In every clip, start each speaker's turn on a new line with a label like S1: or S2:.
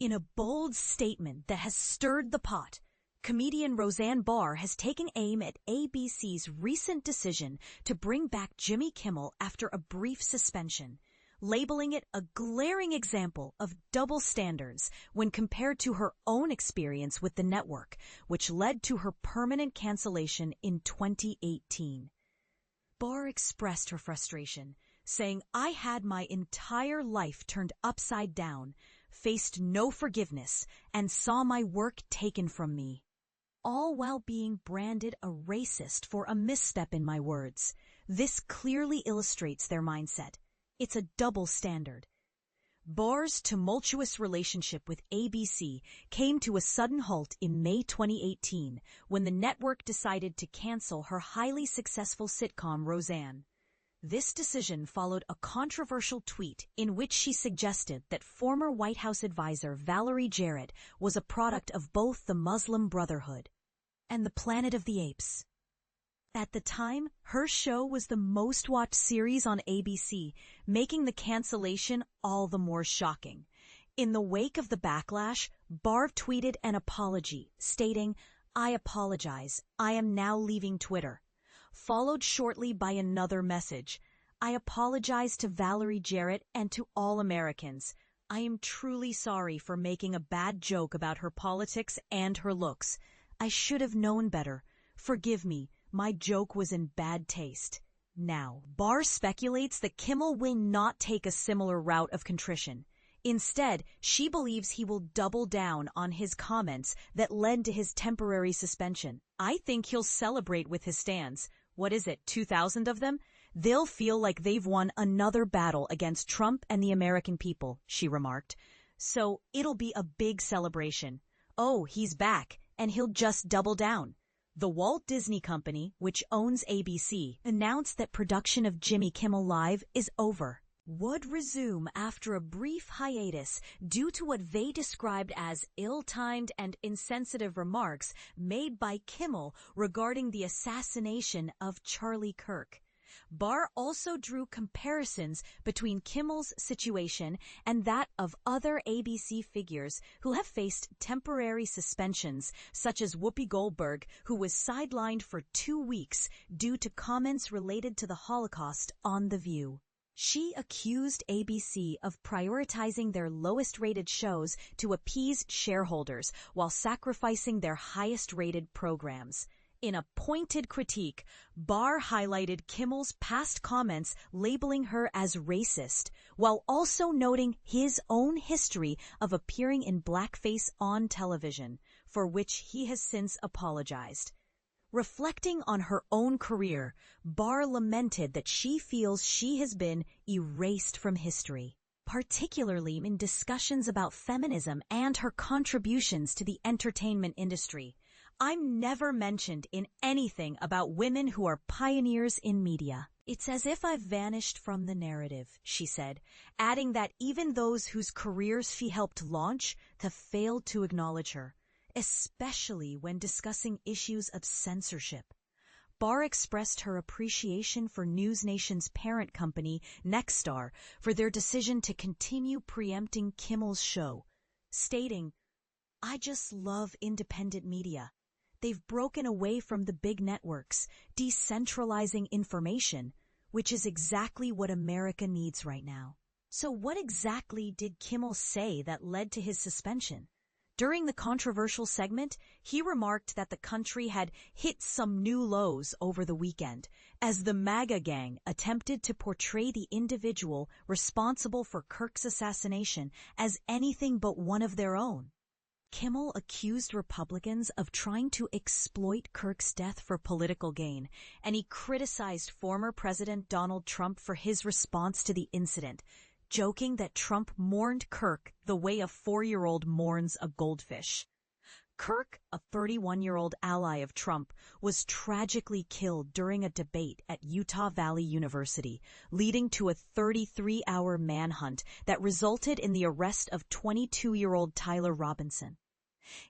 S1: In a bold statement that has stirred the pot, comedian Roseanne Barr has taken aim at ABC's recent decision to bring back Jimmy Kimmel after a brief suspension, labeling it a glaring example of double standards when compared to her own experience with the network, which led to her permanent cancellation in 2018. Barr expressed her frustration, saying, "I had my entire life turned upside down, faced no forgiveness, and saw my work taken from me, all while being branded a racist for a misstep in my words. This clearly illustrates their mindset. It's a double standard." Barr's tumultuous relationship with ABC came to a sudden halt in May 2018 when the network decided to cancel her highly successful sitcom Roseanne. This decision followed a controversial tweet in which she suggested that former White House advisor Valerie Jarrett was a product of both the Muslim Brotherhood and the Planet of the Apes. At the time, her show was the most-watched series on ABC, making the cancellation all the more shocking. In the wake of the backlash, Barr tweeted an apology, stating, "I apologize. I am now leaving Twitter," followed shortly by another message. "I apologize to Valerie Jarrett and to all Americans. I am truly sorry for making a bad joke about her politics and her looks. I should have known better. Forgive me. My joke was in bad taste." Now, Barr speculates that Kimmel will not take a similar route of contrition. Instead, she believes he will double down on his comments that led to his temporary suspension. "I think he'll celebrate with his stands. What is it, 2,000 of them? They'll feel like they've won another battle against Trump and the American people," she remarked. "So it'll be a big celebration. Oh, he's back, and he'll just double down." The Walt Disney Company, which owns ABC, announced that production of Jimmy Kimmel Live is over. Would resume after a brief hiatus due to what they described as ill-timed and insensitive remarks made by Kimmel regarding the assassination of Charlie Kirk. Barr also drew comparisons between Kimmel's situation and that of other ABC figures who have faced temporary suspensions, such as Whoopi Goldberg, who was sidelined for 2 weeks due to comments related to the Holocaust on The View. She accused ABC of prioritizing their lowest-rated shows to appease shareholders while sacrificing their highest-rated programs. In a pointed critique, Barr highlighted Kimmel's past comments labeling her as racist, while also noting his own history of appearing in blackface on television, for which he has since apologized. Reflecting on her own career, Barr lamented that she feels she has been erased from history, particularly in discussions about feminism and her contributions to the entertainment industry. "I'm never mentioned in anything about women who are pioneers in media. It's as if I've vanished from the narrative," she said, adding that even those whose careers she helped launch have failed to acknowledge her, especially when discussing issues of censorship. Barr expressed her appreciation for NewsNation's parent company, Nexstar, for their decision to continue preempting Kimmel's show, stating, "I just love independent media. They've broken away from the big networks, decentralizing information, which is exactly what America needs right now." So what exactly did Kimmel say that led to his suspension? During the controversial segment, he remarked that the country had hit some new lows over the weekend, as the MAGA gang attempted to portray the individual responsible for Kirk's assassination as anything but one of their own. Kimmel accused Republicans of trying to exploit Kirk's death for political gain, and he criticized former President Donald Trump for his response to the incident, joking that Trump mourned Kirk the way a 4-year-old mourns a goldfish. Kirk, a 31-year-old ally of Trump, was tragically killed during a debate at Utah Valley University, leading to a 33-hour manhunt that resulted in the arrest of 22-year-old Tyler Robinson.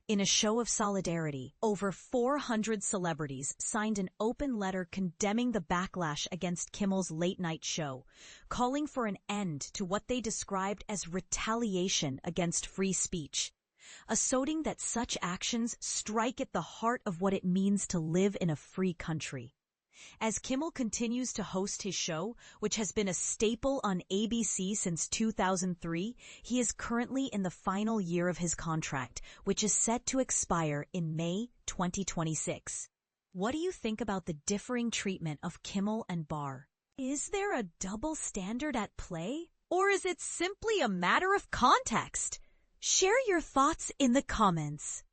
S1: In a show of solidarity, over 400 celebrities signed an open letter condemning the backlash against Kimmel's late-night show, calling for an end to what they described as retaliation against free speech, asserting that such actions strike at the heart of what it means to live in a free country. As Kimmel continues to host his show, which has been a staple on ABC since 2003, he is currently in the final year of his contract, which is set to expire in May 2026. What do you think about the differing treatment of Kimmel and Barr? Is there a double standard at play? Or is it simply a matter of context? Share your thoughts in the comments.